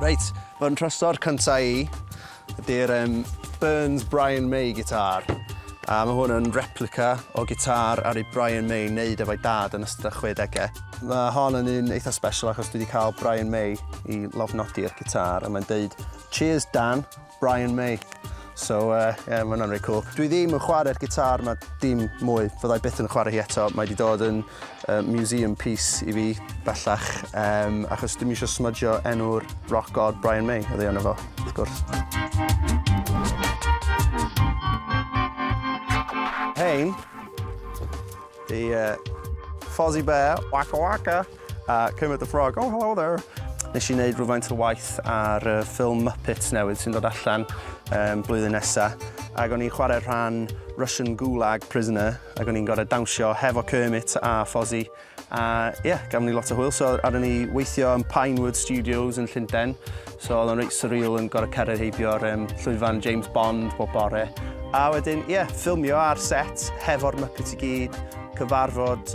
Reit, fo'n trysor cyntaf I ydy'r Burns Brian May gitar. A mae hwn yn replica o gitar ar ei Brian May wneud efo'i dad yn ystod y 60au. Mae hon yn un eitha special achos dwi wedi cael Brian May I lofnodi'r gitar a mae'n deud "Cheers Dan, Brian May." So, yeah, mae'n reit cool. Dwi ddim yn chwarae'r gitar yma dim mwy, fyddai byth yn chwarae hi eto. Mae wedi dod yn museum piece I fi bellach, achos dim eisiau smudgio enw'r rock god Brian May oedd ei enw fo, wrth gwrs. Hein, the Fozzie Bear, Waka Waka, Kermit the Frog, oh hello there. Nes I wneud rhywfaint o waith ar ffilm Muppets newydd sy'n dod allan blwyddyn nesaf. Ac o'n i'n chwarae rhan Russian Gulag prisoner, ac o'n i'n gorau dawnsio hefo Kermit a Fozzie. A ie, gafon ni lot o hwyl. So aron ni weithio yn Pinewood Studios yn Llundain. So oedd o'n reit surreal yn gorau cerdded heibio'r llwyfan James Bond bob bore. A wedyn, ie, ffilmio ar set hefo'r Muppets I gyd. Cyfarfod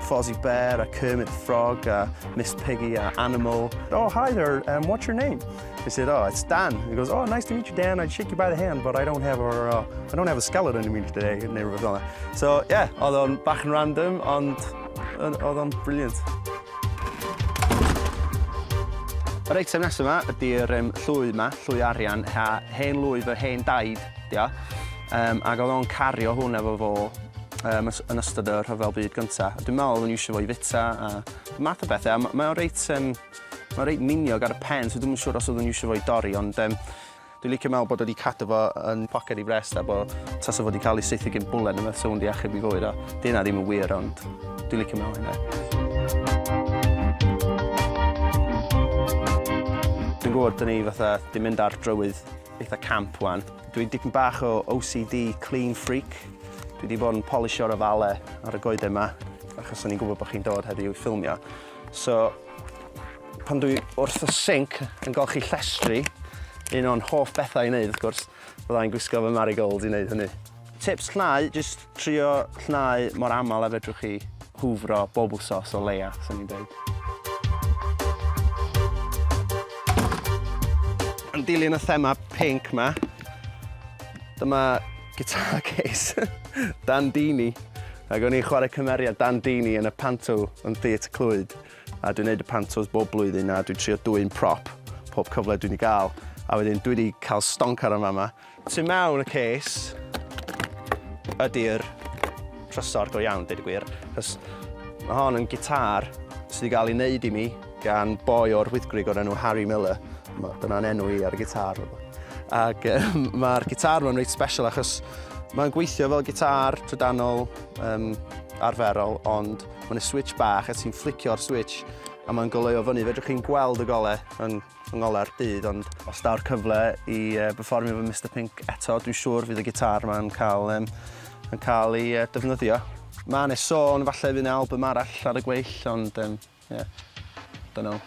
Fozzie Bear a Kermit the Frog a Miss Piggy a Animal. Oh, hi there, what's your name? I said, oh, it's Dan. He goes, oh, nice to meet you, Dan. I'd shake you by the hand, but I don't have a skeleton in me today. So, yeah, oedd o'n bach yn random, ond oedd o'n brilliant. Yr eitem nesaf yma ydy'r llwy yma, llwy arian, hen llwy fy hen daid, dia. Ac oedd o'n cario hwn efo fo yn ystod y rhyfel byd gyntaf. Dwi'n meddwl oedd yn iwsio fo I fita a math o bethau. Mae'n reit miniog ar y pen, so dwi'n siŵr os oedd yn iwsio fo I dorri, ond dwi'n licio meddwl bod wedi cadw fo yn poced I frest a bod tas o fod wedi cael ei saethu gyn bwlen yma, so hwn di achub I fywyd o. Dyna ddim yn wir, ond dwi'n licio meddwl hynny. Dwi'n gwybod dyn ni fatha di mynd ar drywydd eitha camp wan. Dwi'n dipyn bach o OCD clean freak. Dwi wedi bod yn polisho'r ofalau ar y goedau yma, achos o'n i'n gwybod bod chi'n dod heddiw I ffilmio. So, pan dwi wrth y sinc yn golchi llestri, un o'n hoff bethau I wneud, wrth gwrs, byddai'n gwisgo fy marigolds I wneud hynny. Tips llnau, jyst trio llnau mor aml a fedrwch chi hwfro bob wsos o leia, sy'n ni'n dweud. Yn dilyn y thema pink yma, dyma guitar case Dandini. Ac o'n i'n chwarae cymeriad Dandini yn y panto yn Theatr Clwyd. A dwi'n gwneud y pantos bob blwyddyn a dwi'n trio dwy'n prop pob cyfle dwi'n ei gael. A wedyn dwi wedi cael stonc ar y fama. Tu mewn y case ydy'r trysor go iawn, deud y gwir. Cos mae hon yn gitar sydd wedi cael ei wneud I mi gan boi o'r Wyddgrug o'r enw Harry Miller. Dyna'n enw I ar y gitar. Ac mae'r gitar ma'n reit special achos mae'n gweithio fel gitar trydanol arferol, ond mae'n switch bach a ti'n flicio'r switch a mae'n goleuo fyny. Fedrwch chi'n gweld y golau yn ngola'r dydd, ond os daw'r cyfle I berfformio fy Mr Pink eto, dwi'n siŵr fydd y gitar ma'n cael ei defnyddio. Mae'n sôn falle fydd 'na album arall ar y gweill, ond ie, don't know.